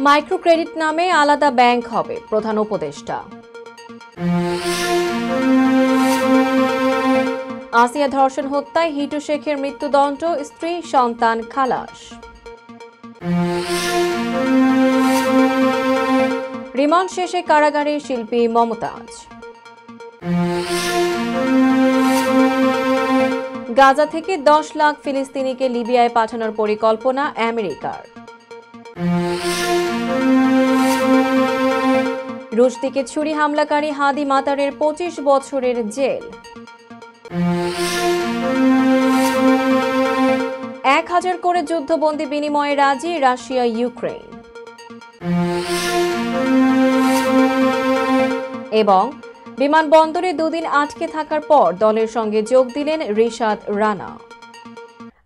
Micro credit নামে আলাদা bank হবে, প্রধান উপদেষ্টা। আসিয়া ধর্ষণ হত্যায় হিটু শেখের মৃত্যুদণ্ড, স্ত্রী সন্তান খালাস। রিমান্ড শেষে কারাগারে শিল্পী মমতাজ। গাজা থেকে 10 লাখ ফিলিস্তিনিকে লিবিয়ায় পাঠানোর পরিকল্পনা আমেরিকার। রুশ দিকে ছুরি হামলাকারী হাদি মাতারের 25 বছরের জেল। 1000 করে যুদ্ধবন্দী বিনিময়ে রাজি রাশিয়া ইউক্রেন। এবং বিমানবন্দরে দুদিন আটকে থাকার পর দলের সঙ্গে যোগ দিলেন রিশাদ রানা।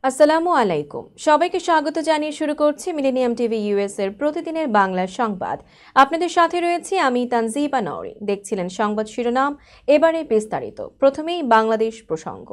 আসসালামু আলাইকুম, সবাইকে স্বাগত জানিয়ে শুরু করছি মিলেনিয়াম টিভি ইউএস এর প্রতিদিনের বাংলা সংবাদ। আপনাদের সাথে রয়েছি আমি তানজিবা নওরি। দেখছিলেন সংবাদ শিরোনাম, এবারে বিস্তারিত। প্রথমেই বাংলাদেশ প্রসঙ্গ।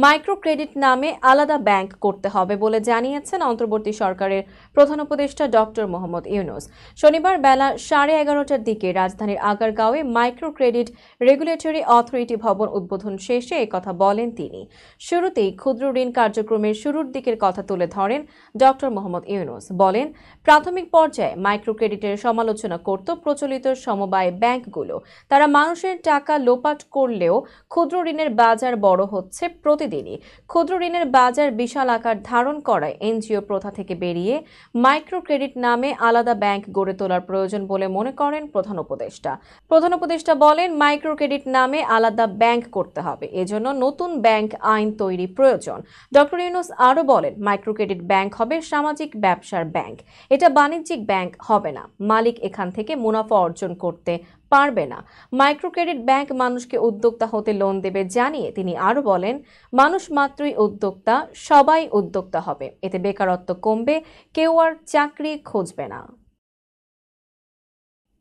মাইক্রো ক্রেডিট নামে আলাদা ব্যাংক করতে হবে বলে জানিয়েছেন অন্তর্বর্তী সরকারের প্রধান উপদেষ্টা ডক্টর মোহাম্মদ ইউনূস। শনিবার বেলা 11:30টার দিকে রাজধানীর আগারগাঁওয়ে মাইক্রো ক্রেডিট রেগুলেটরি অথরিটি ভবন উদ্বোধন শেষে একথা বলেন তিনি। শুরুতেই ক্ষুদ্র ঋণ কার্যক্রমের শুরুর দিকের কথা তুলে ধরেন ডক্টর মোহাম্মদ ইউনূস। বলেন, প্রাথমিক পর্যায়ে মাইক্রো ক্রেডিটের সমালোচনা করত প্রচলিত সমবায় ব্যাংকগুলো। তারা মানুষের টাকা লোপাট করলেও ক্ষুদ্র ঋণের বাজার বড় হচ্ছে প্রতিদিনই। ক্ষুদ্র ঋণের বাজার বিশাল আকার ধারণ করায় এনজিও প্রথা থেকে বেরিয়ে মাইক্রো ক্রেডিট নামে আলাদা ব্যাংক গড়ে তোলার প্রয়োজন বলে মনে করেন প্রধান উপদেষ্টা। প্রধান উপদেষ্টা বলেন, মাইক্রো ক্রেডিট নামে আলাদা ব্যাংক করতে হবে, এজন্য নতুন ব্যাংক আইন তৈরি প্রয়োজন। ডক্টর ইউনূস আরও বলেন, মাইক্রো ক্রেডিট ব্যাংক হবে সামাজিক ব্যবসার ব্যাংক, এটা বাণিজ্যিক ব্যাংক হবে না। মালিক এখান থেকে মুনাফা অর্জন করতে পারবে না। মাইক্রো ক্রেডিট ব্যাংক মানুষকে উদ্যোক্তা হতে লোন দেবে জানিয়ে তিনি আরও বলেন, মানুষ মাত্রই উদ্যোক্তা, সবাই উদ্যোক্তা হবে, এতে বেকারত্ব কমবে, কেউ আর চাকরি খুঁজবে না।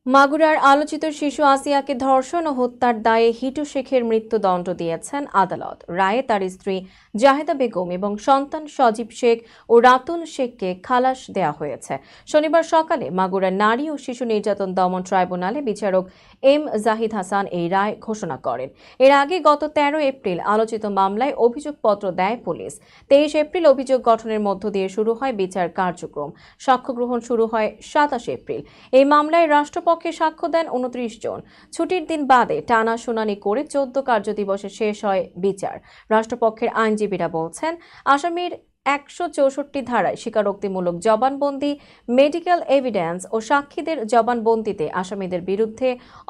মাগুরার আলোচিত শিশু আসিয়াকে ধর্ষণ ও হত্যার দায়ে হিটু শেখের মৃত্যুদণ্ড দিয়েছেন আদালত। রায়ে তার স্ত্রী জাহেদা বেগম এবং সন্তান সজীব শেখ ও রাতুল শেখকে খালাস দেওয়া হয়েছে। শনিবার সকালে মাগুরার নারী ও শিশু নির্যাতন দমন ট্রাইব্যুনালে বিচারক এম জাহিদ হাসান এই রায় ঘোষণা করেন। এর আগে গত 13 এপ্রিল আলোচিত মামলায় অভিযোগপত্র দেয় পুলিশ। 23 এপ্রিল অভিযোগ গঠনের মধ্য দিয়ে শুরু হয় বিচার কার্যক্রম। সাক্ষ্য গ্রহণ শুরু হয় 27 এপ্রিল। এই মামলায় রাষ্ট্রপক্ষে সাক্ষ্য দেন 29 জন। ছুটির দিন বাদে টানা শুনানি করে 14 কার্যদিবসে শেষ হয় বিচার। রাষ্ট্রপক্ষের আইনজীবীরা বলছেন, আসামির 164 ধারায় স্বীকারোক্তিমূলক জবানবন্দি, মেডিকেল এভিডেন্স ও সাক্ষীদের জবানবন্দিতে আসামিদের বিরুদ্ধে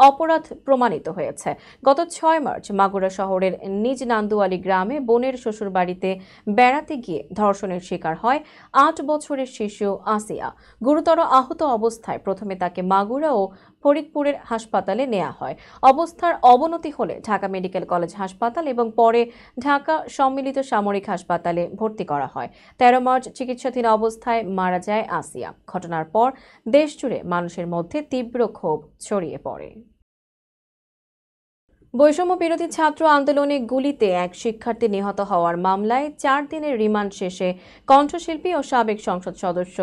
অপরাধ প্রমাণিত হয়েছে। গত 6 মার্চ মাগুরা শহরের নিজ নান্দুয়ালি গ্রামে বোনের শ্বশুরবাড়িতে বেড়াতে গিয়ে ধর্ষণের শিকার হয় 8 বছরের শিশু আসিয়া। গুরুতর আহত অবস্থায় প্রথমে তাকে মাগুরা ও ফরিদপুরের হাসপাতালে নেওয়া হয়। অবস্থার অবনতি হলে ঢাকা মেডিকেল কলেজ হাসপাতাল এবং পরে ঢাকা সম্মিলিত সামরিক হাসপাতালে ভর্তি করা হয়। 13 মার্চ চিকিৎসাধীন অবস্থায় মারা যায় আসিয়া। ঘটনার পর দেশজুড়ে মানুষের মধ্যে তীব্র ক্ষোভ ছড়িয়ে পড়ে। বৈষম্য বিরোধী ছাত্র আন্দোলনে গুলিতে এক শিক্ষার্থী নিহত হওয়ার মামলায় 4 দিনের রিমান্ড শেষে কণ্ঠশিল্পী ও সাবেক সংসদ সদস্য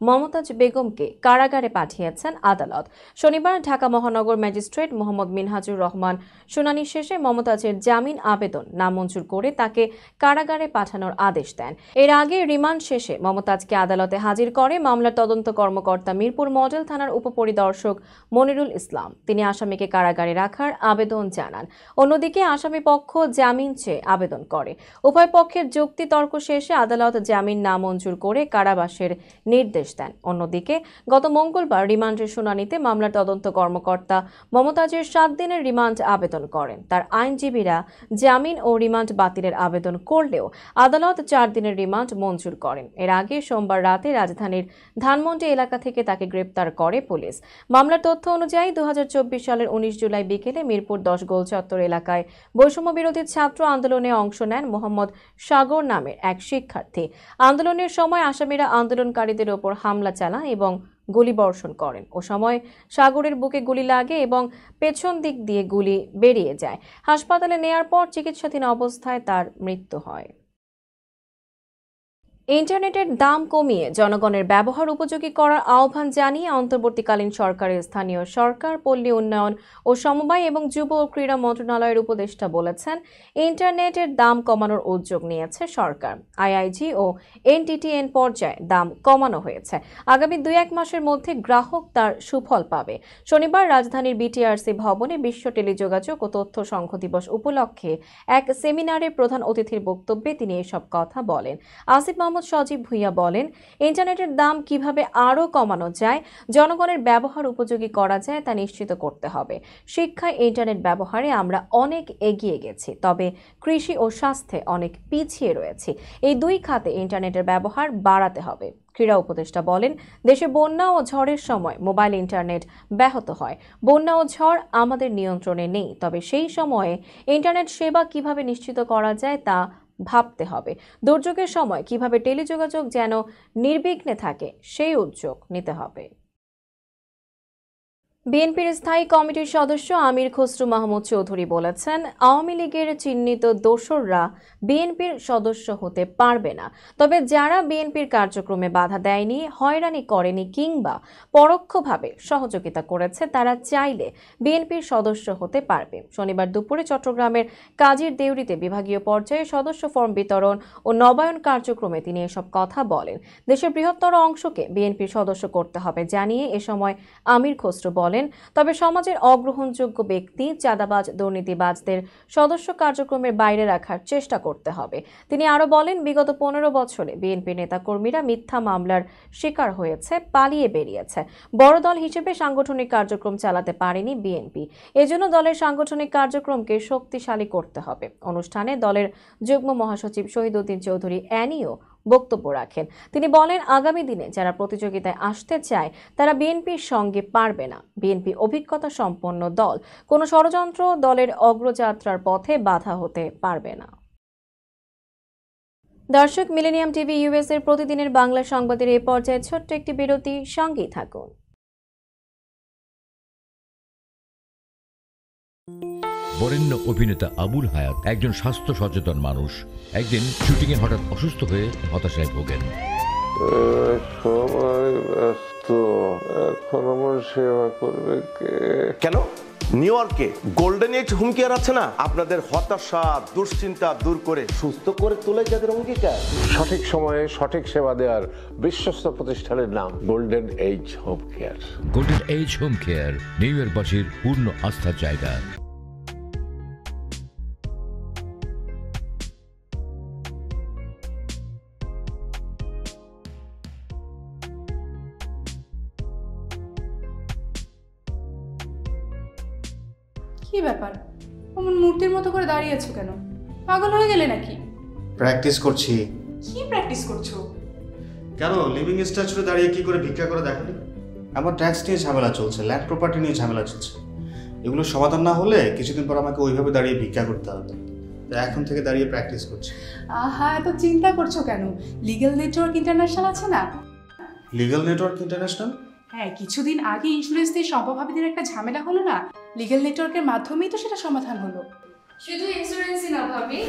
মমতাজ বেগমকে কারাগারে পাঠিয়েছেন আদালত। শনিবার ঢাকা মহানগর ম্যাজিস্ট্রেট মোহাম্মদ মিনহাজুর রহমান শুনানি শেষে মমতাজের জামিন আবেদন নামঞ্জুর করে তাকে কারাগারে পাঠানোর আদেশ দেন। এর আগে রিমান্ড শেষে মমতাজকে আদালতে হাজির করে মামলার তদন্ত কর্মকর্তা মিরপুর মডেল থানার উপপরিদর্শক মনিরুল ইসলাম। তিনি আসামিকে কারাগারে রাখার আবেদন জানান। অন্যদিকে আসামি পক্ষ জামিন চেয়ে আবেদন করে। উভয় পক্ষের যুক্তি তর্ক শেষে আদালত জামিন নামঞ্জুর করে কারাবাসের নির্দেশ দেন। অন্যদিকে গত মঙ্গলবার রিমান্ডের শুনানিতে মামলার তদন্ত কর্মকর্তা মমতাজের 7 দিনের রিমান্ড আবেদন করেন। তার আইনজীবীরা জামিন ও রিমান্ড বাতিলের আবেদন করলেও আদালত 4 দিনের রিমান্ড মঞ্জুর করেন। এর আগে সোমবার রাতে রাজধানীর ধানমন্ডি এলাকা থেকে তাকে গ্রেপ্তার করে পুলিশ। মামলার তথ্য অনুযায়ী 2024 সালের 19 জুলাই বিকেলে মিরপুর 10 গোল চত্বর এলাকায় বৈষম্য বিরোধী ছাত্র আন্দোলনে অংশ নেন মোহাম্মদ সাগর নামের এক শিক্ষার্থী। আন্দোলনের সময় আসামিরা আন্দোলনকারীদের ওপর হামলা চালান এবং গুলিবর্ষণ করেন। ও সময় সাগরের বুকে গুলি লাগে এবং পেছন দিক দিয়ে গুলি বেরিয়ে যায়। হাসপাতালে নেয়ার পর চিকিৎসাধীন অবস্থায় তার মৃত্যু হয়। ইন্টারনেটের দাম কমিয়ে জনগণের ব্যবহার উপযোগী করার আহ্বান জানিয়ে অন্তর্বর্তীকালীন সরকারের স্থানীয় সরকার, পল্লী উন্নয়ন ও সমবায় এবং যুব ও ক্রীড়া মন্ত্রণালয়ের উপদেষ্টা বলেছেন, ইন্টারনেটের দাম কমানোর উদ্যোগ নিয়েছে সরকার। আইআইজি ও এনটিটিএন পর্যায়ে দাম কমানো হয়েছে। আগামী 2-1 মাসের মধ্যে গ্রাহক তার সুফল পাবে। শনিবার রাজধানীর বিটিআরসি ভবনে বিশ্ব টেলিযোগাযোগ ও তথ্য সংঘ দিবস উপলক্ষে এক সেমিনারে প্রধান অতিথির বক্তব্যে তিনি এসব কথা বলেন। আসিফ মোহাম্মদ সজীব ভুইয়া বলেন, ইন্টারনেটের দাম কিভাবে আরও কমানো যায়, জনগণের ব্যবহার উপযোগী করা যায় তা নিশ্চিত করতে হবে। শিক্ষায় ইন্টারনেট ব্যবহারে আমরা অনেক এগিয়ে গেছি, তবে কৃষি ও স্বাস্থ্যে অনেক পিছিয়ে রয়েছি। এই 2 খাতে ইন্টারনেটের ব্যবহার বাড়াতে হবে। ক্রীড়া উপদেষ্টা বলেন, দেশে বন্যা ও ঝড়ের সময় মোবাইল ইন্টারনেট ব্যাহত হয়। বন্যা ও ঝড় আমাদের নিয়ন্ত্রণে নেই, তবে সেই সময়ে ইন্টারনেট সেবা কিভাবে নিশ্চিত করা যায় তা ভাবতে হবে। দুর্যোগের সময় কিভাবে টেলিযোগাযোগ যেন নির্বিঘ্নে থাকে সেই উদ্যোগ নিতে হবে। বিএনপির স্থায়ী কমিটির সদস্য আমির খসরু মাহমুদ চৌধুরী বলেছেন, আওয়ামী লীগের চিহ্নিত দোসররা বিএনপির সদস্য হতে পারবে না। তবে যারা বিএনপির কার্যক্রমে বাধা দেয়নি, হয়রানি করেনি কিংবা পরোক্ষভাবে সহযোগিতা করেছে, তারা চাইলে বিএনপির সদস্য হতে পারবে। শনিবার দুপুরে চট্টগ্রামের কাজীর দেউরিতে বিভাগীয় পর্যায়ে সদস্য ফর্ম বিতরণ ও নবায়ন কার্যক্রমে তিনি এসব কথা বলেন। দেশের বৃহত্তর অংশকে বিএনপির সদস্য করতে হবে জানিয়ে এ সময় আমির খসরু বলেন, তবে সমাজের অগ্রহণযোগ্য ব্যক্তি, চাঁদাবাজ, দুর্নীতিবাজদের সদস্য কার্যক্রমের বাইরে রাখার চেষ্টা করতে হবে। তিনি আরো বলেন, বিগত 15 বছরে বিএনপি নেতাকর্মীরা মিথ্যা মামলার শিকার হয়েছে, পালিয়ে বেরিয়েছে। বড় দল হিসেবে সাংগঠনিক কার্যক্রম চালাতে পারেনি বিএনপি। এজন্য দলের সাংগঠনিক কার্যক্রমকে শক্তিশালী করতে হবে। অনুষ্ঠানে দলের যুগ্ম মহাসচিব শহীদউদ্দিন চৌধুরী অ্যানিও বক্তব্য রাখেন। তিনি বলেন, আগামী দিনে যারা প্রতিযোগিতায় আসতে চায় তারা বিএনপির সঙ্গে পারবে না। বিএনপি অভিজ্ঞতা সম্পন্ন দল, কোনো ষড়যন্ত্র দলের অগ্রযাত্রার পথে বাধা হতে পারবে না। দর্শক, মিলেনিয়াম টিভি ইউএস এর প্রতিদিনের বাংলা সংবাদের এই পর্যায়ে ছোট্ট একটি বিরতি, সঙ্গেই থাকুন। বরেণ্য অভিনেতা আবুল হায়াত একজন স্বাস্থ্য সচেতন মানুষ। একদিন শুটিংয়ে হঠাৎ অসুস্থ হয়ে হতাশায় ভোগেন। সবাই ব্যস্ত, এখন আমার সেবা করবে কে? কেন? নিউ ইয়র্কে গোল্ডেন এজ হোম কেয়ার আছে না, আপনাদের হতাশা দুশ্চিন্তা দূর করে সুস্থ করে তোলে যাদের অঙ্গীকার। সঠিক সময়ে সঠিক সেবা দেওয়ার বিশ্বস্ত প্রতিষ্ঠানের নাম golden age home care. Golden age home care new ইয়র্কবাসীর পূর্ণ আস্থার জায়গা। কি ব্যাপার, অমন মূর্তির মতো করে দাঁড়িয়ে আছো কেন? পাগল হয়ে গেলে নাকি? প্র্যাকটিস করছি। কি প্র্যাকটিস করছো? কেন, লিভিং স্ট্যাচুতে দাঁড়িয়ে কি করে ভিক্ষা করে দেখনি? আমার ট্যাক্স নিয়ে ঝামেলা চলছে, ল্যান্ড প্রপার্টি নিয়ে ঝামেলা চলছে। এগুলো সমাধান না হলে কিছুদিন পর আমাকে ওইভাবে দাঁড়িয়ে ভিক্ষা করতে হবে। তাই এখন থেকে দাঁড়িয়ে প্র্যাকটিস করছি। আহা, এত চিন্তা করছো কেন? লিগ্যাল নেটওয়ার্ক ইন্টারন্যাশনাল আছে না? Legal network international? হ্যাঁ, কিছুদিন আগে ইন্স্যুরেন্স দিয়ে সম্পভাবীদের একটা ঝামেলা হলো না, লিগ্যাল নেটওয়ার্কের মাধ্যমেই তো সেটা সমাধান হলো। শুধু ইন্স্যুরেন্সই না ভাবি,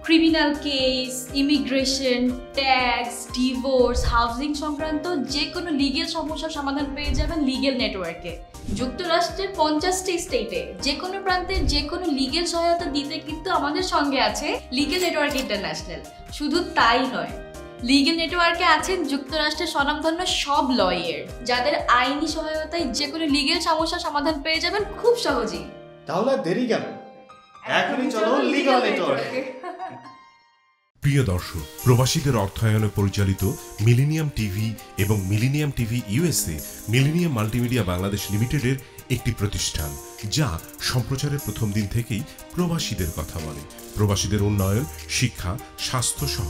criminal case, immigration, tax, divorce, housing সংক্রান্ত যে কোনো লিগেল সমস্যার সমাধান পেয়ে যাবেন লিগেল নেটওয়ার্কে। যুক্তরাষ্ট্রের 50টি স্টেটে যে কোনো প্রান্তে যে কোনো লিগেল সহায়তা দিতে কিন্তু আমাদের সঙ্গে আছে লিগেল নেটওয়ার্ক ইন্টারন্যাশনাল। শুধু তাই নয়, লিগেল নেটওয়ার্কে আছেন যুক্তরাষ্ট্রের স্বনামধন্য সব লয়ার, যাদের আইনি সহায়তায় যে কোনো লিগেল সমস্যার সমাধান পেয়ে যাবেন খুব সহজেই। তাহলে দেরি কেন? এখনই চলো লিগ্যাল নেটওয়ার্কে। প্রিয় দর্শক, প্রবাসীদের অর্থায়নে পরিচালিত মিলেনিয়াম টিভি এবং millennium TV USA millennium multimedia Bangladesh লিমিটেডের একটি প্রতিষ্ঠান, যা সম্প্রচারের প্রথম দিন থেকেই প্রবাসীদের কথা বলে। প্রবাসীদের উন্নয়ন, শিক্ষা, স্বাস্থ্য সহ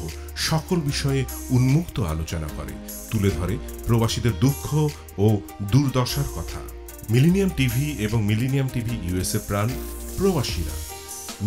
সকল বিষয়ে উন্মুক্ত আলোচনা করে, তুলে ধরে প্রবাসীদের দুঃখ ও দুর্দশার কথা। মিলেনিয়াম টিভি এবং মিলেনিয়াম টিভি ইউএসএ প্রাণ প্রবাসীরা।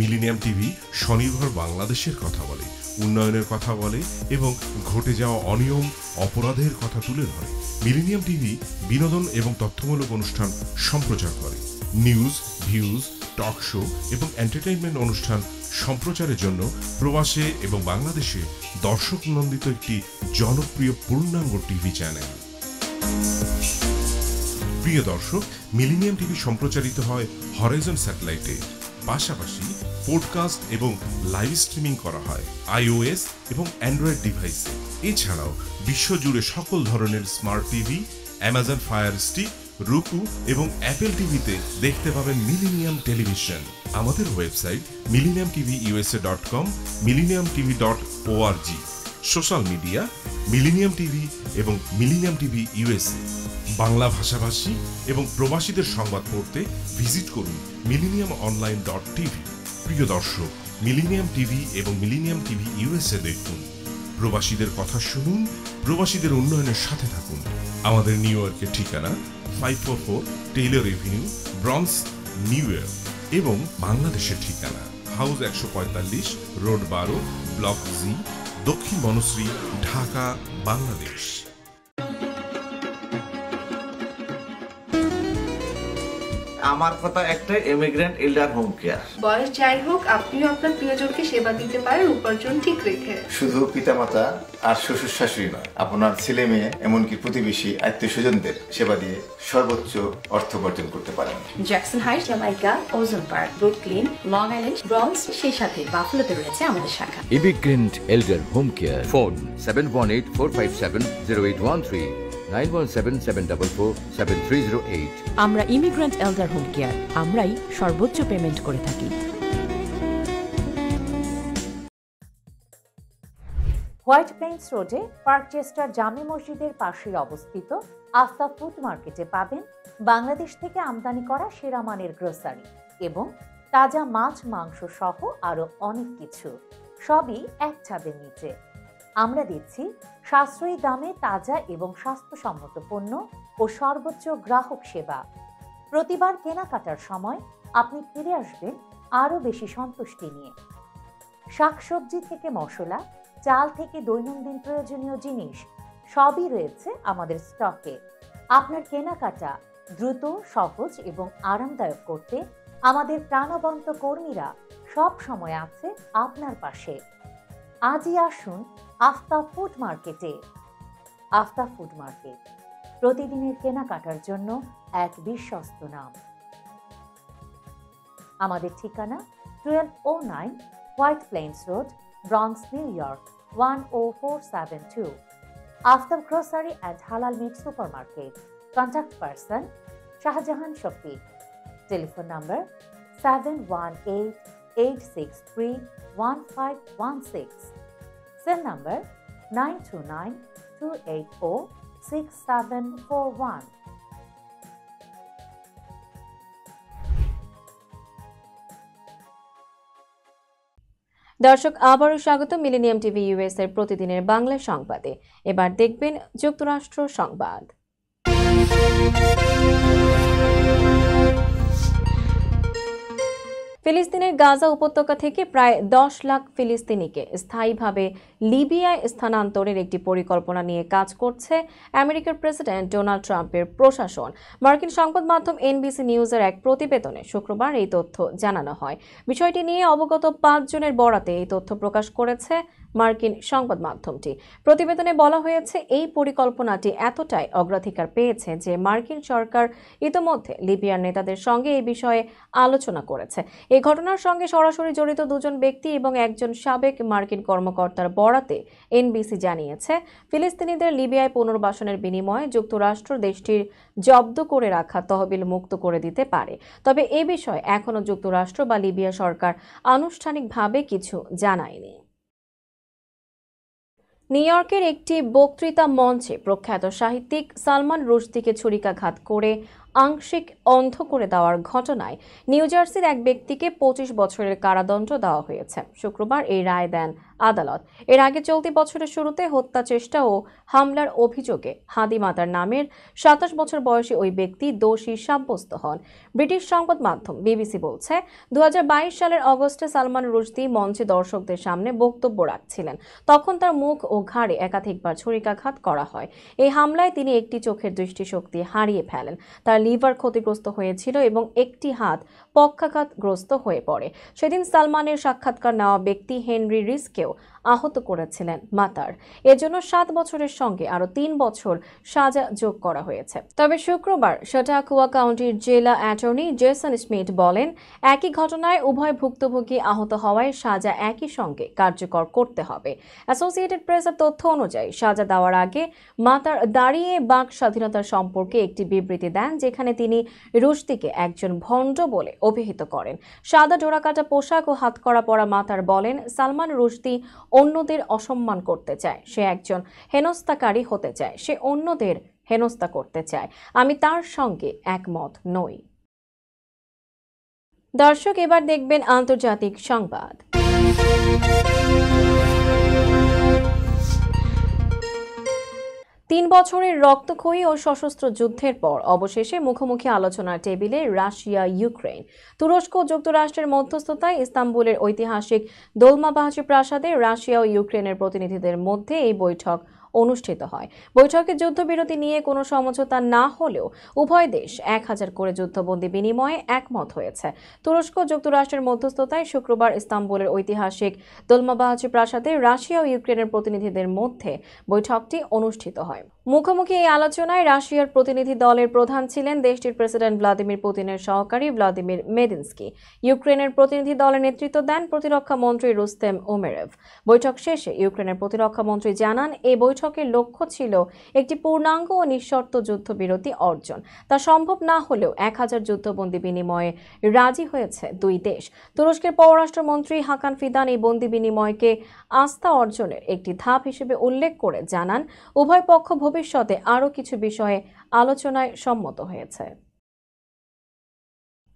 মিলেনিয়াম টিভি স্বনির্ভর বাংলাদেশের কথা বলে, উন্নয়নের কথা বলে এবং ঘটে যাওয়া অনিয়ম, অপরাধের কথা তুলে ধরে। মিলেনিয়াম টিভি বিনোদন এবং তথ্যমূলক অনুষ্ঠান সম্প্রচার করে। নিউজ, ভিউজ, টক শো এবং এন্টারটেইনমেন্ট অনুষ্ঠান সম্প্রচারের জন্য প্রবাসে এবং বাংলাদেশে দর্শক নন্দিত একটি জনপ্রিয় পূর্ণাঙ্গ টিভি চ্যানেল। প্রিয় দর্শক, মিলেনিয়াম টিভি সম্প্রচারিত হয় হরাইজন স্যাটেলাইটে, পাশাপাশি পডকাস্ট এবং লাইভ স্ট্রিমিং করা হয় iOS এবং অ্যান্ড্রয়েড ডিভাইসে। এছাড়াও বিশ্বজুড়ে সকল ধরনের smart TV, Amazon fire stick, রুকু এবং অ্যাপেল টিভিতে দেখতে পাবেন মিলেনিয়াম টেলিভিশন। আমাদের website millenniumtvusa.com, millenniumtv.org, social media millennium TV এবং মিলেনিয়াম টিভি ইউএসএ। বাংলা ভাষাভাষী এবং প্রবাসীদের সংবাদ পড়তে ভিজিট করুন millenniumonline.tv। প্রিয় দর্শক, মিলেনিয়াম টিভি এবং মিলেনিয়াম টিভি ইউএসএ দেখুন, প্রবাসীদের কথা শুনুন, প্রবাসীদের উন্নয়নের সাথে থাকুন। আমাদের নিউ ইয়র্কের ঠিকানা 544 Taylor Avenue, bronze, New York এবং বাংলাদেশের ঠিকানা হাউস 145, রোড 12, ব্লক জি, দক্ষিণ বনশ্রী, ঢাকা, বাংলাদেশ। আমার কথা একটাই, ইমিগ্রেন্ট এল্ডার হোম কেয়ার। বয়স যাই হোক, আপনিও আপনার প্রিয়জনকে সেবা দিতে পারেন উপার্জন ঠিক রেখে। শুধু পিতামাতা আর শ্বশুর শাশুড়ি নয়, আপনার ছেলে মেয়ে এমনকি প্রতিবেশী আত্মীয় স্বজনদের সেবা দিয়ে সর্বোচ্চ অর্থ উপার্জন করতে পারেন। জ্যাকসন হাইট, জামাইকা, ওজন park, Brooklyn, long island, bronze, সেই সাথে বাফলোতে রয়েছে আমাদের শাখা। Immigrant এল্ডার home care, phone 7184570813, 9177447308। আমরা ইমিগ্রেন্ট এল্ডার হোম কেয়ার, আমরাই সর্বোচ্চ পেমেন্ট করে থাকি। হোয়াইট প্লেন্স রোডে পার্কচেস্টার জামে মসজিদের পাশে অবস্থিত আফতাব ফুড মার্কেটে পাবেন বাংলাদেশ থেকে আমদানি করা সেরা মানের গ্রোসারি এবং তাজা মাছ, মাংস সহ আরো অনেক কিছু, সবই এক ছাদের নিচে। আমরা দিচ্ছি সাশ্রয়ী দামে তাজা এবং স্বাস্থ্যসম্মত পণ্য ও সর্বোচ্চ গ্রাহক সেবা। প্রতিবার কেনাকাটার সময় আপনি ফিরে আসবেন আরো বেশি সন্তুষ্টি নিয়ে। শাকসবজি থেকে মশলা, চাল থেকে দৈনন্দিন প্রয়োজনীয় জিনিস সবই রয়েছে আমাদের স্টকে। আপনার কেনাকাটা দ্রুত, সহজ এবং আরামদায়ক করতে আমাদের প্রাণবন্ত কর্মীরা সব সময় আছে আপনার পাশে। আজই আসুন আফতাব ফুড মার্কেটে। আফতাব ফুড মার্কেট, প্রতিদিনের কেনাকাটার জন্য এক বিশ্বস্ত নাম। আমাদের ঠিকানা 1209 White Plains Road, Bronx, New York 10472। Aftab grocery and হালাল meat supermarket. Contact person Shahjahan Shafiq. Telephone number 7188631516। Cell number 9292806741। দর্শক, আবারও স্বাগত মিলেনিয়াম টিভি ইউএস এর প্রতিদিনের বাংলা সংবাদে। এবার দেখবেন যুক্তরাষ্ট্র সংবাদ। ফিলিস্তিনের গাজা উপত্যকা থেকে প্রায় 10 লাখ ফিলিস্তিনিকে স্থায়ীভাবে লিবিয়ায় স্থানান্তরের একটি পরিকল্পনা নিয়ে কাজ করছে আমেরিকার প্রেসিডেন্ট ডোনাল্ড ট্রাম্পের প্রশাসন। মার্কিন সংবাদ মাধ্যম এনবিসি নিউজের এক প্রতিবেদনে শুক্রবার এই তথ্য জানানো হয়। বিষয়টি নিয়ে অবগত 5 জনের বরাতে এই তথ্য প্রকাশ করেছে মার্কিন সংবাদ মাধ্যমটি। প্রতিবেদনে বলা হয়েছে, এই পরিকল্পনাটি এতটাই অগ্রাধিকার পেয়েছে যে মার্কিন সরকার ইতোমধ্যে লিবিয়ার নেতাদের সঙ্গে এই বিষয়ে আলোচনা করেছে। এই ঘটনার সঙ্গে সরাসরি জড়িত 2 জন ব্যক্তি এবং একজন সাবেক মার্কিন কর্মকর্তার বরাতে এনবিসি জানিয়েছে, ফিলিস্তিনিদের লিবিয়ায় পুনর্বাসনের বিনিময়ে যুক্তরাষ্ট্র দেশটির জব্দ করে রাখা তহবিল মুক্ত করে দিতে পারে। তবে এ বিষয়ে এখনও যুক্তরাষ্ট্র বা লিবিয়া সরকার আনুষ্ঠানিকভাবে কিছু জানায়নি। নিউ ইয়র্কের একটি বক্তৃতা মঞ্চে প্রখ্যাত সাহিত্যিক সালমান রুশদিকে ছুরিকাঘাত করে আংশিক অন্ধ করে দেওয়ার ঘটনায় নিউ জার্সির এক ব্যক্তিকে 25 বছরের কারাদণ্ড দেওয়া হয়েছে। শুক্রবার এই রায় দেন আদালত। এর আগে চলতি বছরের শুরুতে হত্যা চেষ্টা ও হামলার অভিযোগে হাদি মাতার নামের 27 বছর বয়সী ওই ব্যক্তি দোষী সাব্যস্ত হন। ব্রিটিশ সংবাদ মাধ্যম বিবিসি বলছে, 2022 সালের অগস্টে সালমান রুশদি মঞ্চে দর্শকদের সামনে বক্তব্য রাখছিলেন। তখন তার মুখ ও ঘাড়ে একাধিকবার ছুরিকাঘাত করা হয়। এই হামলায় তিনি একটি চোখের দৃষ্টিশক্তি হারিয়ে ফেলেন। তার লিভার ক্ষতিগ্রস্ত হয়েছিল এবং একটি হাত পক্ষাঘাতগ্রস্ত হয়ে পড়ে। সেদিন সালমানের সাক্ষাৎকার নেওয়া ব্যক্তি হেনরি রিসকেও আহত করেছিলেন মাতার। এজন্য 7 বছরের সঙ্গে আরো 3 বছর সাজা যোগ করা হয়েছে। তবে শুক্রবার শটাকুয়া কাউন্টির জেলা অ্যাটর্নি জেসন স্মিথ বলেন, একই ঘটনায় উভয় ভুক্তভোগী আহত হওয়ায় সাজা একই সঙ্গে কার্যকর করতে হবে। অ্যাসোসিয়েটেড প্রেসের তথ্য অনুযায়ী সাজা দেওয়ার আগে মাতার দাঁড়িয়ে বাক স্বাধীনতার সম্পর্কে একটি বিবৃতি দেন, যেখানে তিনি রুশদিকে একজন ভণ্ড বলে অভিহিত করেন। সাদা ডোরাকাটা পোশাক ও হাতকড়া পরা মাতার বলেন, সালমান রুশদি অন্যদের অসম্মান করতে চায়, সে একজন হেনস্থাকারী হতে চায়, সে অন্যদের হেনস্থা করতে চায়। আমি তার সঙ্গে একমত নই। দর্শক, এবার দেখবেন আন্তর্জাতিক সংবাদ। তিন বছরের রক্তক্ষয়ী ও সশস্ত্র যুদ্ধের পর অবশেষে মুখোমুখি আলোচনার টেবিলে রাশিয়া ইউক্রেন। তুরস্ক ও যুক্তরাষ্ট্রের মধ্যস্থতায় ইস্তাম্বুলের ঐতিহাসিক দোলমাবাহচি প্রাসাদে রাশিয়া ও ইউক্রেনের প্রতিনিধিদের মধ্যে এই বৈঠক অনুষ্ঠিত হয়। বৈঠকে যুদ্ধবিরতি নিয়ে কোনো সমঝোতা না হলেও উভয় দেশ 1000 করে যুদ্ধবন্দী বিনিময়ে একমত হয়েছে। তুরস্ক ও যুক্তরাষ্ট্রের মধ্যস্থতায় শুক্রবার ইস্তাম্বুলের ঐতিহাসিক দোলমাবাহচি প্রাসাদে রাশিয়া ও ইউক্রেনের প্রতিনিধিদের মধ্যে বৈঠকটি অনুষ্ঠিত হয়। মুখোমুখি এই আলোচনায় রাশিয়ার প্রতিনিধি দলের প্রধান ছিলেন দেশটির প্রেসিডেন্ট ভ্লাদিমির পুতিনের সহকারী ভ্লাদিমির মেদিনস্কি। ইউক্রেনের প্রতিনিধি দলের নেতৃত্ব দেন প্রতিরক্ষা মন্ত্রী রুস্তেম উমেরভ। বৈঠক শেষে ইউক্রেনের প্রতিরক্ষা মন্ত্রী জানান, এই বৈঠকের লক্ষ্য ছিল একটি পূর্ণাঙ্গ ও নিঃশর্ত যুদ্ধবিরতি অর্জন। তা সম্ভব না হলেও 1000 যুদ্ধবন্দী বিনিময়ে রাজি হয়েছে দুই দেশ। তুরস্কের পররাষ্ট্রমন্ত্রী হাকান ফিদান এই বন্দী বিনিময়কে আস্থা অর্জনের একটি ধাপ হিসেবে উল্লেখ করে জানান, উভয় পক্ষ ভবিষ্যতে আরও কিছু বিষয়ে আলোচনায় সম্মত হয়েছে।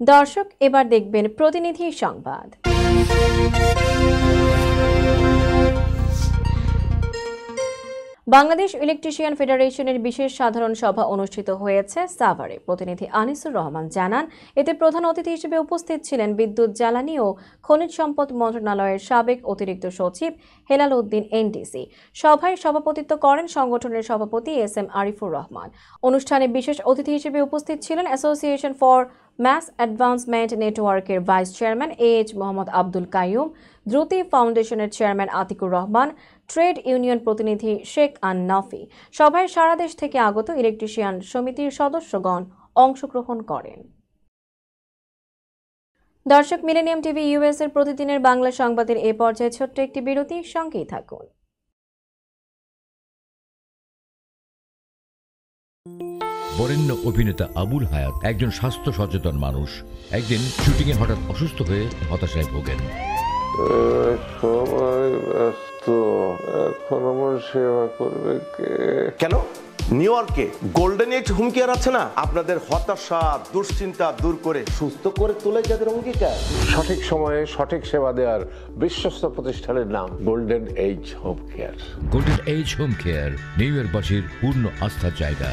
দর্শক, এবার দেখবেন প্রতিনিধি সংবাদ। বাংলাদেশ ইলেকট্রিশিয়ান ফেডারেশনের বিশেষ সাধারণ সভা অনুষ্ঠিত হয়েছে সাভারে। প্রতিনিধি আনিসুর রহমান জানান, এতে প্রধান অতিথি হিসেবে উপস্থিত ছিলেন বিদ্যুৎ, জ্বালানি ও খনিজ সম্পদ মন্ত্রণালয়ের সাবেক অতিরিক্ত সচিব হেলাল উদ্দিন এনডিসি। সভায় সভাপতিত্ব করেন সংগঠনের সভাপতি এস.এম. আরিফুর রহমান। অনুষ্ঠানে বিশেষ অতিথি হিসেবে উপস্থিত ছিলেন অ্যাসোসিয়েশন ফর ম্যাস অ্যাডভান্সমেন্ট নেটওয়ার্কের vice chairman H Mohammad Abdul Kaiyum, Druti ফাউন্ডেশনের chairman Atiqur Rahman, trade union প্রতিনিধি শেখ আন নাফি। সভায় সারা দেশ থেকে আগত ইলেকট্রিশিয়ান সমিতির সদস্যগণ অংশগ্রহণ করেন। দর্শক, মিলেনিয়াম টিভি ইউএস এর প্রতিদিনের বাংলা সংবাদের এ পর্যায়ে ছোট্ট একটি বিরতি, সঙ্গেই থাকুন। বরেণ্য অভিনেতা আবুল হায়াত একজন স্বাস্থ্য সচেতন মানুষ। একদিন শুটিংয়ে হঠাৎ অসুস্থ হয়ে হতাশায় ভোগেন। সবাই ব্যস্ত, এখন আমার সেবা করবে কে? কেন? নিউ ইয়র্কে গোল্ডেন এজ হোম কেয়ার আছে না, আপনাদের হতাশা দুশ্চিন্তা দূর করে সুস্থ করে তোলে যাদের অঙ্গীকার। সঠিক সময়ে সঠিক সেবা দেওয়ার বিশ্বস্ত প্রতিষ্ঠানের নাম golden age home care. Golden age home care new ইয়র্কবাসীর পূর্ণ আস্থার জায়গা।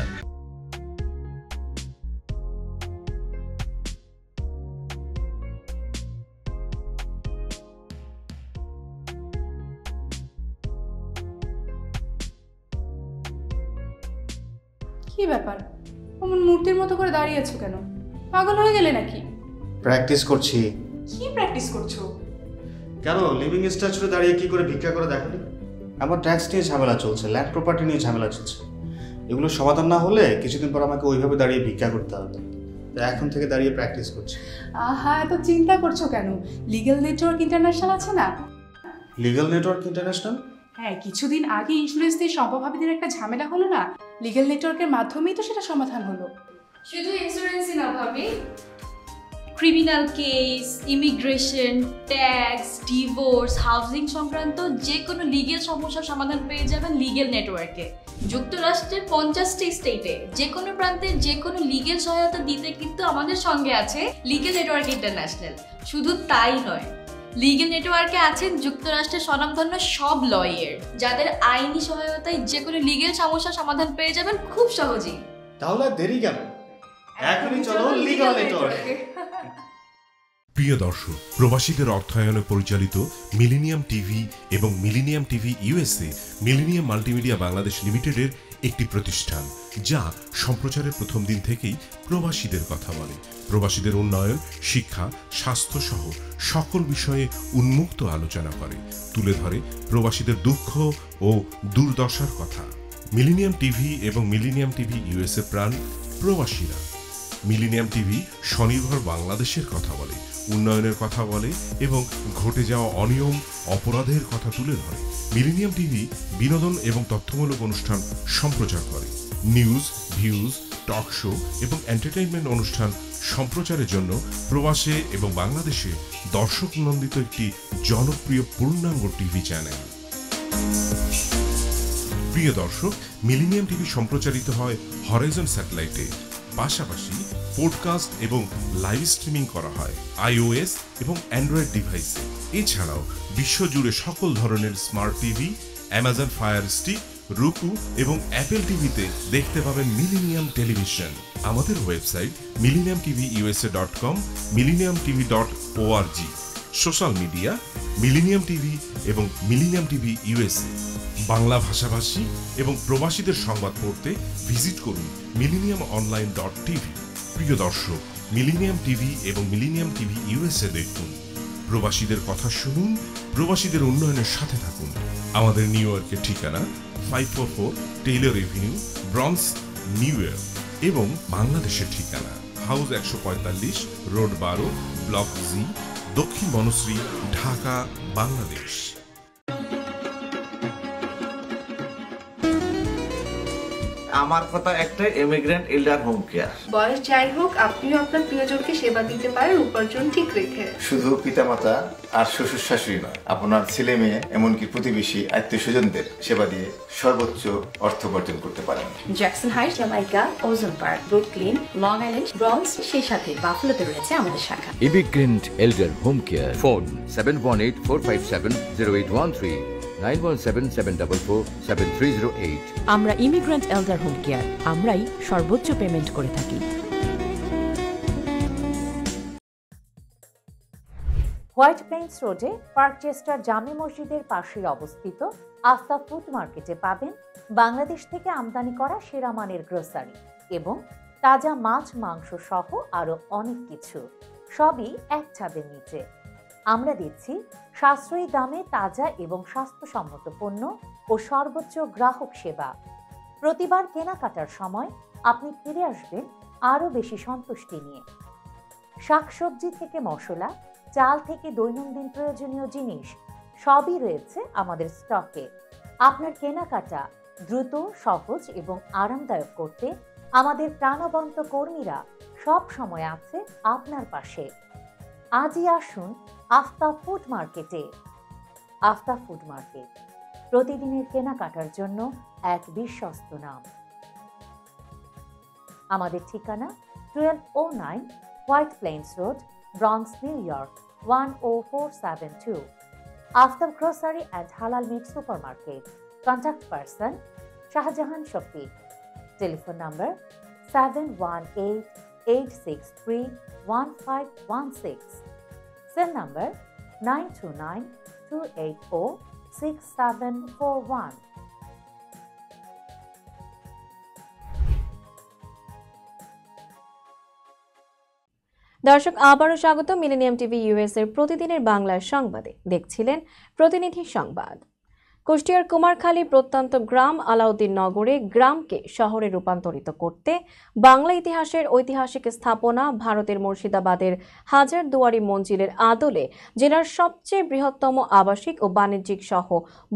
কি ব্যাপার, অমন মূর্তির মতো করে দাঁড়িয়ে আছো কেন? পাগল হয়ে গেলে নাকি? প্র্যাকটিস করছি। কি প্র্যাকটিস করছো? কেন, লিভিং স্ট্যাচুতে দাঁড়িয়ে কি করে ভিক্ষা করে দেখনি? আমার ট্যাক্স নিয়ে ঝামেলা চলছে, ল্যান্ড প্রপার্টি নিয়ে ঝামেলা চলছে। এগুলো সমাধান না হলে কিছুদিন পর আমাকে ওইভাবে দাঁড়িয়ে ভিক্ষা করতে হবে। তাই এখন থেকে দাঁড়িয়ে প্র্যাকটিস করছি। আহা, এত চিন্তা করছো কেন? লিগ্যাল নেটওয়ার্ক ইন্টারন্যাশনাল আছে না? Legal network international? হ্যাঁ, কিছুদিন আগে ইন্স্যুরেন্স দিয়ে সম্পভাবীদের একটা ঝামেলা হলো না, লিগ্যাল নেটওয়ার্কের মাধ্যমেই তো সেটা সমাধান হলো। শুধু ইন্স্যুরেন্সই না ভাবি, criminal case, immigration, tax, divorce, housing সংক্রান্ত যে কোনো লিগেল সমস্যার সমাধান পেয়ে যাবেন লিগেল নেটওয়ার্কে। যুক্তরাষ্ট্রের 50টি স্টেটে যে কোনো প্রান্তে যে কোনো লিগেল সহায়তা দিতে কিন্তু আমাদের সঙ্গে আছে লিগেল নেটওয়ার্ক ইন্টারন্যাশনাল। শুধু তাই নয়, লিগেল নেটওয়ার্কে আছেন যুক্তরাষ্ট্রের স্বনামধন্য সব লয়ার, যাদের আইনি সহায়তায় যে কোনো লিগেল সমস্যার সমাধান পেয়ে যাবেন খুব সহজেই। তাহলে দেরি কেন? এখনই চলো লিগ্যাল নেটওয়ার্কে। প্রিয় দর্শক, প্রবাসীদের অর্থায়নে পরিচালিত মিলেনিয়াম টিভি এবং millennium TV USA millennium multimedia Bangladesh লিমিটেডের একটি প্রতিষ্ঠান যা সম্প্রচারের প্রথম দিন থেকেই প্রবাসীদের কথা বলে। প্রবাসীদের উন্নয়ন, শিক্ষা, স্বাস্থ্য সহ সকল বিষয়ে উন্মুক্ত আলোচনা করে, তুলে ধরে প্রবাসীদের দুঃখ ও দুর্দশার কথা। মিলেনিয়াম টিভি এবং মিলেনিয়াম টিভি ইউএসএ প্রাণ প্রবাসীরা। মিলেনিয়াম টিভি স্বনির্ভর বাংলাদেশের কথা বলে, উন্নয়নের কথা বলে এবং ঘটে যাওয়া অনিয়ম, অপরাধের কথা তুলে ধরে। মিলেনিয়াম টিভি বিনোদন এবং তথ্যমূলক অনুষ্ঠান সম্প্রচার করে। নিউজ, ভিউজ, টক শো এবং এন্টারটেইনমেন্ট অনুষ্ঠান সম্প্রচারের জন্য প্রবাসে এবং বাংলাদেশে দর্শক নন্দিত একটি জনপ্রিয় পূর্ণাঙ্গ টিভি চ্যানেল। প্রিয় দর্শক, মিলেনিয়াম টিভি সম্প্রচারিত হয় হরাইজন স্যাটেলাইটে, পাশাপাশি পডকাস্ট এবং লাইভ স্ট্রিমিং করা হয় iOS এবং অ্যান্ড্রয়েড ডিভাইসে। এছাড়াও বিশ্বজুড়ে সকল ধরনের smart TV, Amazon fire stick, রুকু এবং অ্যাপেল টিভিতে দেখতে পাবেন মিলেনিয়াম টেলিভিশন। আমাদের website millenniumtvusa.com, millenniumtv.org। Social media millennium TV এবং মিলেনিয়াম টিভি ইউএসএ। বাংলা ভাষাভাষী এবং প্রবাসীদের সংবাদ পড়তে ভিজিট করুন millenniumonline.tv। প্রিয় দর্শক, মিলেনিয়াম টিভি এবং মিলেনিয়াম টিভি ইউএসএ দেখুন। প্রবাসীদের কথা শুনুন, প্রবাসীদের উন্নয়নের সাথে থাকুন। আমাদের নিউ ইয়র্কের ঠিকানা 544 Taylor Avenue, bronze, New York এবং বাংলাদেশের ঠিকানা হাউস 145, রোড 12, ব্লক জি, দক্ষিণ বনশ্রী, ঢাকা, বাংলাদেশ। আমার কথা একটাই, ইমিগ্রেন্ট এল্ডার হোম কেয়ার। বয়স যাই হোক, আপনিও আপনার প্রিয়জনকে সেবা দিতে পারেন উপার্জন ঠিক রেখে। শুধু পিতামাতা আর শ্বশুর শাশুড়ি নয়, আপনার ছেলে মেয়ে এমনকি প্রতিবেশী আত্মীয় স্বজনদের সেবা দিয়ে সর্বোচ্চ অর্থ উপার্জন করতে পারেন। জ্যাকসন হাইট, জামাইকা, ওজন park, Brooklyn, long island, bronze, সেই সাথে বাফলোতে রয়েছে আমাদের শাখা। Immigrant এল্ডার home care. ফোন 7184570813, 9177447308। আমরা ইমিগ্রেন্ট এল্ডার হোম কেয়ার, আমরাই সর্বোচ্চ পেমেন্ট করে থাকি। হোয়াইট প্লেন্স রোডে পার্কচেস্টার জামে মসজিদের পাশে অবস্থিত আস্থা ফুড মার্কেটে পাবেন বাংলাদেশ থেকে আমদানি করা সেরা মানের গ্রোসারি এবং তাজা মাছ, মাংস সহ আরো অনেক কিছু, সবই এক ছাদের নিচে। আমরা দিচ্ছি সাশ্রয়ী দামে তাজা এবং স্বাস্থ্যসম্মত পণ্য ও সর্বোচ্চ গ্রাহক সেবা। প্রতিবার কেনাকাটার সময় আপনি ফিরে আসবেন আরো বেশি সন্তুষ্টি নিয়ে। শাকসবজি থেকে মশলা, চাল থেকে দৈনন্দিন প্রয়োজনীয় জিনিস সবই রয়েছে আমাদের স্টকে। আপনার কেনাকাটা দ্রুত, সহজ এবং আরামদায়ক করতে আমাদের প্রাণবন্ত কর্মীরা সব সময় আছে আপনার পাশে। আজই আসুন আস্থা ফুড মার্কেটে। আস্থা ফুড মার্কেট, প্রতিদিনের কেনাকাটার জন্য এক বিশ্বস্ত নাম। আমাদের ঠিকানা 1209 White Plains Road, Bronx, New York 10472। Aftab grocery and হালাল meat supermarket. Contact person Shahjahan Shafiq. Telephone number 7188631516। Cell number 9292806741। দর্শক, আবারও স্বাগত মিলেনিয়াম টিভি ইউএস এর প্রতিদিনের বাংলা সংবাদে। দেখছিলেন প্রতিনিধি সংবাদ। কুষ্টিয়ার কুমারখালী প্রত্যন্ত গ্রাম আলাউদ্দিন নগরে গ্রামকে শহরে রূপান্তরিত করতে বাংলা ইতিহাসের ঐতিহাসিক স্থাপনা ভারতের মুর্শিদাবাদের হাজারদুয়ারি মঞ্জিলের আদলে জেলার সবচেয়ে বৃহত্তম আবাসিক ও বাণিজ্যিক সহ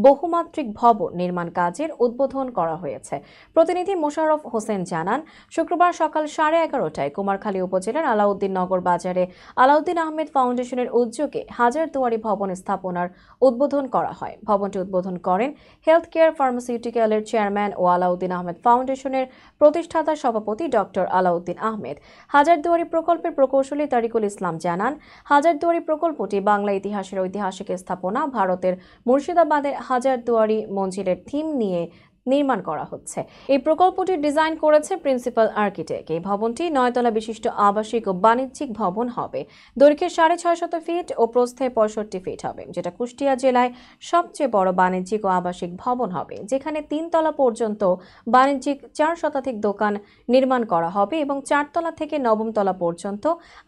বহুমাত্রিক ভবন নির্মাণ কাজের উদ্বোধন করা হয়েছে। প্রতিনিধি মোশাররফ হোসেন জানান, শুক্রবার সকাল 11:30টায় কুমারখালী উপজেলার আলাউদ্দিন নগর বাজারে আলাউদ্দিন আহমেদ ফাউন্ডেশনের উদ্যোগে হাজারদুয়ারি ভবন স্থাপনার উদ্বোধন করা হয়। ভবনটি উদ্বোধন করেন হেলথ কেয়ার ফার্মাসিউটিক্যালের চেয়ারম্যান ও আলাউদ্দিন আহমেদ ফাউন্ডেশনের প্রতিষ্ঠাতা সভাপতি ডক্টর আলাউদ্দিন আহমেদ। হাজারদুয়ারি প্রকল্পের প্রকৌশলী তারিকুল ইসলাম জানান, হাজারদুয়ারি প্রকল্পটি বাংলা ইতিহাসের ঐতিহাসিক স্থাপনা ভারতের মুর্শিদাবাদের হাজারদুয়ারি মঞ্জিলের থিম নিয়ে নির্মাণ করা হচ্ছে। এই প্রকল্পটি ডিজাইন করেছে প্রিন্সিপাল আর্কিটেক্ট। এই ভবনটি 9 তলা বিশিষ্ট আবাসিক ও বাণিজ্যিক ভবন হবে। দৈর্ঘ্যে 650 ফিট ও প্রস্থে 65 ফিট হবে, যেটা কুষ্টিয়া জেলায় সবচেয়ে বড় বাণিজ্যিক ও আবাসিক ভবন হবে, যেখানে 3 তলা পর্যন্ত বাণিজ্যিক 4 শতাধিক দোকান নির্মাণ করা হবে এবং 4 তলা থেকে 9ম তলা পর্যন্ত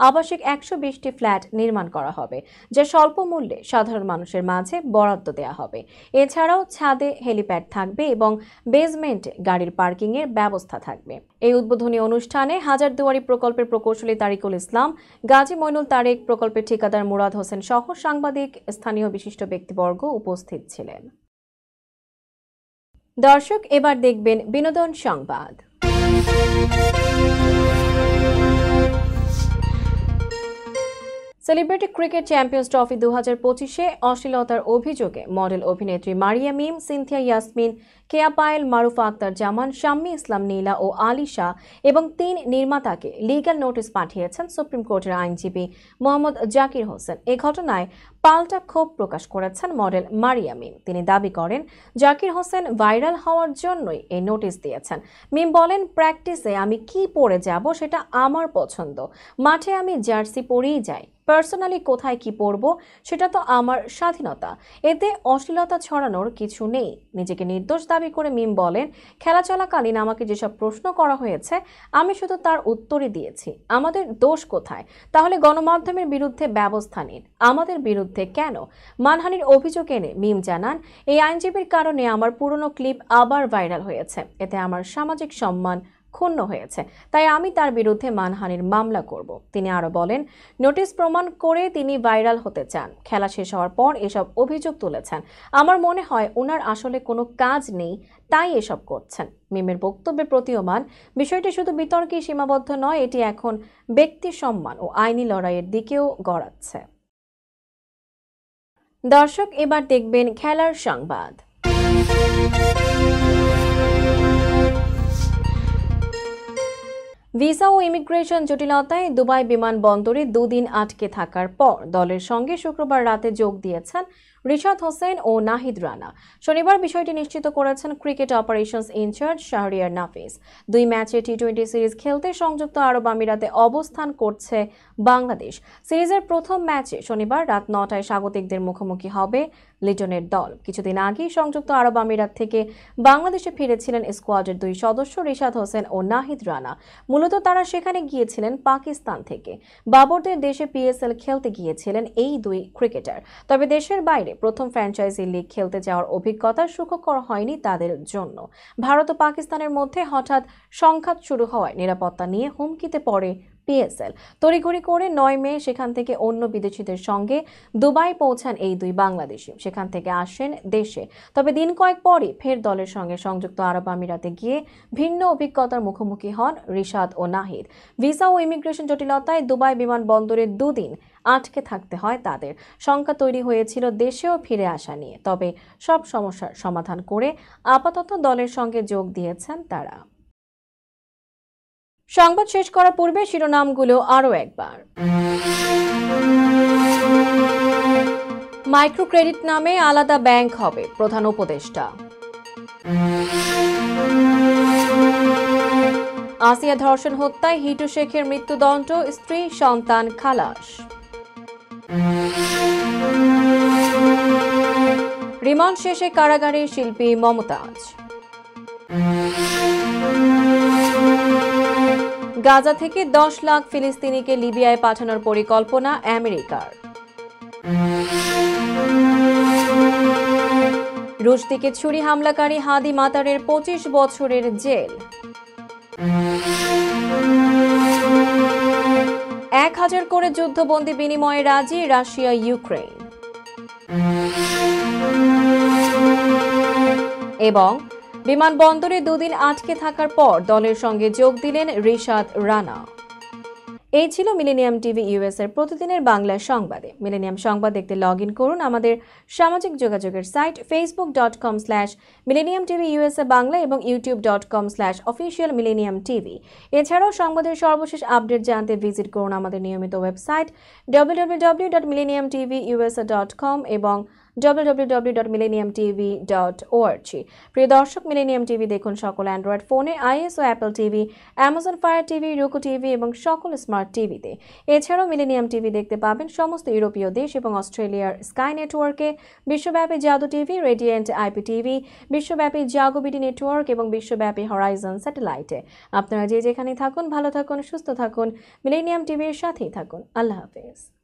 আবাসিক 120টি ফ্ল্যাট নির্মাণ করা হবে, যা স্বল্প মূল্যে সাধারণ মানুষের মাঝে বরাদ্দ দেওয়া হবে। এছাড়াও ছাদে হেলিপ্যাড থাকবে এবং বেসমেন্টে গাড়ির পার্কিং এর ব্যবস্থা থাকবে। এই উদ্বোধনী অনুষ্ঠানে হাজারদুয়ারি প্রকল্পের প্রকৌশলী তারিকুল ইসলাম, গাজী মইনুল তারেক, প্রকল্পের ঠিকাদার মুরাদ হোসেন সহ সাংবাদিক, স্থানীয় বিশিষ্ট ব্যক্তিবর্গ উপস্থিত ছিলেন। দর্শক, এবার দেখবেন বিনোদন সংবাদ। সেলিব্রিটি ক্রিকেট চ্যাম্পিয়ন্স ট্রফি 2025-এ অশ্লীলতার অভিযোগে মডেল অভিনেত্রী মারিয়া মিম, সিনথিয়া ইয়াসমিন, কেয়া পায়েল, মারুফা আক্তার জামান, শাম্মী ইসলাম নীলা ও আলিশা এবং 3 নির্মাতাকে লিগ্যাল নোটিশ পাঠিয়েছেন সুপ্রিম কোর্টের আইনজীবী মোহাম্মদ জাকির হোসেন। এ ঘটনায় পাল্টা ক্ষোভ প্রকাশ করেছেন মডেল মারিয়া মিম। তিনি দাবি করেন জাকির হোসেন ভাইরাল হওয়ার জন্যই এই নোটিশ দিয়েছেন। মিম বলেন, প্র্যাকটিসে আমি কি পরে যাব সেটা আমার পছন্দ, মাঠে আমি জার্সি পরেই যাই, পার্সোনালি কোথায় কি পরব সেটা তো আমার স্বাধীনতা, এতে অশ্লীলতা ছড়ানোর কিছু নেই। নিজেকে নির্দোষ দাবি করে মিম বলেন, খেলা চলাকালীন আমাকে যেসব প্রশ্ন করা হয়েছে আমি শুধু তার উত্তরই দিয়েছি। আমাদের দোষ কোথায়? তাহলে গণমাধ্যমের বিরুদ্ধে ব্যবস্থা নিন, আমাদের বিরুদ্ধে কেন? মানহানির অভিযোগ এনে মিম জানান, এই আইনজীবীর কারণে আমার পুরনো ক্লিপ আবার ভাইরাল হয়েছে, এতে আমার সামাজিক সম্মান ক্ষুণ্ণ হয়েছে, তাই আমি তার বিরুদ্ধে মানহানির মামলা করব। তিনি আরো বলেন, নোটিশ প্রমাণ করে তিনি ভাইরাল হতে চান। খেলা শেষ হওয়ার পর এসব অভিযোগ তুলেছেন। আমার মনে হয় ওনার আসলে কোনো কাজ নেই, তাই এসব করছেন। মিমের বক্তব্যে প্রতীয়মান বিষয়টি শুধু বিতর্কে সীমাবদ্ধ নয়, এটি এখন ব্যক্তি সম্মান ও আইনি লড়াইয়ের দিকেও গড়াচ্ছে। দর্শক, এবার দেখবেন খেলার সংবাদ। ভিসা ও ইমিগ্রেশন জটিলতায় দুবাই বিমানবন্দরে 2 দিন আটকে থাকার পর দলের সঙ্গে শুক্রবার রাতে যোগ দিয়েছেন রিশাদ হোসেন ও নাহিদ রানা। শনিবার বিষয়টি নিশ্চিত করেছেন ক্রিকেট অপারেশনস ইনচার্জ শাহরিয়ার নাফিস। 2 ম্যাচে টি-20 সিরিজ খেলতে সংযুক্ত আরব আমিরাতে অবস্থান করছে বাংলাদেশ। সিরিজের প্রথম ম্যাচে শনিবার রাত 9টায় স্বাগতিকদের মুখোমুখি হবে লিটনের দল। কিছুদিন আগেই সংযুক্ত আরব আমিরাত থেকে বাংলাদেশে ফিরেছিলেন স্কোয়াডের 2 সদস্য রিশাদ হোসেন ও নাহিদ রানা। মূলত তারা সেখানে গিয়েছিলেন পাকিস্তান থেকে। বাবরদের দেশে পিএসএল খেলতে গিয়েছিলেন এই 2 ক্রিকেটার। তবে দেশের বাইরে প্রথম ফ্র্যাঞ্চাইজি লিগ খেলতে যাওয়ার অভিজ্ঞতা সুখকর হয়নি তাদের জন্য। ভারত ও পাকিস্তানের মধ্যে হঠাৎ সংঘাত শুরু হওয়ায় নিরাপত্তা নিয়ে হুমকিতে পড়ে পিএসএল। তড়িঘড়ি করে 9 মে সেখান থেকে অন্য বিদেশিদের সঙ্গে দুবাই পৌঁছান এই 2 বাংলাদেশি। সেখান থেকে আসেন দেশে। তবে দিন কয়েক পরই ফের দলের সঙ্গে সংযুক্ত আরব আমিরাতে গিয়ে ভিন্ন অভিজ্ঞতার মুখোমুখি হন রিশাদ ও নাহিদ। ভিসা ও ইমিগ্রেশন জটিলতায় দুবাই বিমানবন্দরে 2 দিন আটকে থাকতে হয় তাদের। শঙ্কা তৈরি হয়েছিল দেশেও ফিরে আসা নিয়ে। তবে সব সমস্যার সমাধান করে আপাতত দলের সঙ্গে যোগ দিয়েছেন তারা। সংবাদ শেষ করার পূর্বে শিরোনামগুলো আরও একবার। মাইক্রো ক্রেডিট নামে আলাদা ব্যাংক হবে, প্রধান উপদেষ্টা। আসিয়া ধর্ষণ হত্যায় হিটু শেখের মৃত্যুদণ্ড, স্ত্রী সন্তান খালাস। রিমান্ড শেষে কারাগারে শিল্পী মমতাজ। গাজা থেকে 10 লাখ ফিলিস্তিনিকে লিবিয়ায় পাঠানোর পরিকল্পনা আমেরিকার। রুশ দিকে ছুরি হামলাকারী হাদি মাতারের 25 বছরের জেল। 1000 করে যুদ্ধবন্দী বিনিময়ে রাজি রাশিয়া ইউক্রেন। এবং বিমানবন্দরে 2 দিন আটকে থাকার পর দলের সঙ্গে যোগ দিলেন রিশাদ রানা। এই ছিল মিলেনিয়াম টিভি ইউএস এর প্রতিদিনের বাংলা সংবাদে। মিলেনিয়াম সংবাদ দেখতে লগ ইন করুন আমাদের সামাজিক যোগাযোগের সাইট facebook.com/millenniumtvUSA বাংলা এবং youtube.com/officialmillenniumtv। এছাড়াও সংবাদের সর্বশেষ আপডেট জানতে ভিজিট করুন আমাদের নিয়মিত ওয়েবসাইট www.millenniumtvusa.com এবং www.millenniumtv.org। প্রিয় দর্শক, মিলেনিয়াম টিভি দেখুন সকল অ্যান্ড্রয়েড ফোনে, iOS ও Apple TV, Amazon Fire TV, Roku TV এবং সকল স্মার্ট টিভিতে। এছাড়াও মিলেনিয়াম টিভি দেখতে পাবেন সমস্ত ইউরোপীয় দেশ এবং অস্ট্রেলিয়ার স্কাই নেটওয়ার্কে, বিশ্বব্যাপী জাদু টিভি, রেডিয়েন্ট আইপি টিভি, বিশ্বব্যাপী জাগোবিডি নেটওয়ার্ক এবং বিশ্বব্যাপী হরাইজন স্যাটেলাইটে। আপনারা যে যেখানে থাকুন, ভালো থাকুন, সুস্থ থাকুন, মিলেনিয়াম টিভির সাথেই থাকুন। আল্লাহ হাফেজ।